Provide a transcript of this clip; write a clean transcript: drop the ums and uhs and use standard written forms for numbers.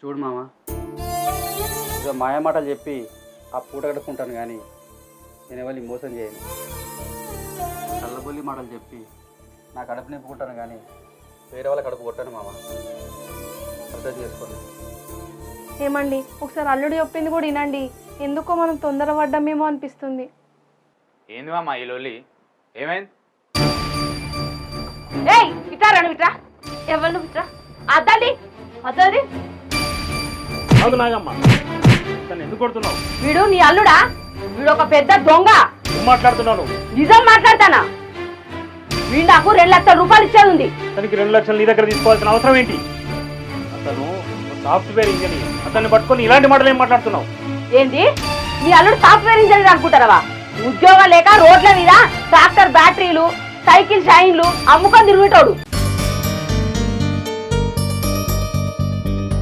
చూడు మామ, ఇక మాయ మాటలు చెప్పి ఆ పూట కడుక్కుంటాను, కానీ నేను ఎవరిని మోసం చేయను. చల్లబొల్లి మాటలు చెప్పి నా కడుపు నింపుకుంటాను, కానీ వేరే వాళ్ళ కడుపు కొట్టాను మామ. అర్థం చేసుకోండి. ఏమండి, ఒకసారి అల్లుడు చెప్పింది కూడా వినండి. ఎందుకో మనం తొందరపడ్డామేమో అనిపిస్తుంది. ఏంది మామ ఈ లొల్లి? ఏమైంది? ఏయ్ ఇట్రా రండి, ఇట్రా. ఎవరు నువ్వు? ఇట్రా. అద్దండి అద్దండి. నాగమ్మ, ఎందుకు కొడుతున్నావు? వీడు నీ అల్లుడా? వీడు ఒక పెద్ద దొంగ. నువ్వు మాట్లాడుతున్నావు? నిజం మాట్లాడతానా? వీడు నాకు 2 లక్షల రూపాయలు ఇచ్చేది ఉంది. అతనికి 2 లక్షలు నీ దగ్గర తీసుకోవాల్సిన అవసరం ఏంటి? అతను సాఫ్ట్వేర్ ఇంజనీర్. అతన్ని పట్టుకొని ఇలాంటి మాటలు ఏం మాట్లాడుతున్నావు? ఏంది? నీ అల్లుడు సాఫ్ట్వేర్ ఇంజనీర్ అనుకుంటారా? ఉద్యోగం లేక రోడ్ల మీద ట్రాక్టర్ బ్యాటరీలు, సైకిల్ షైన్లు అమ్ముకొని తిరుగుతాడు.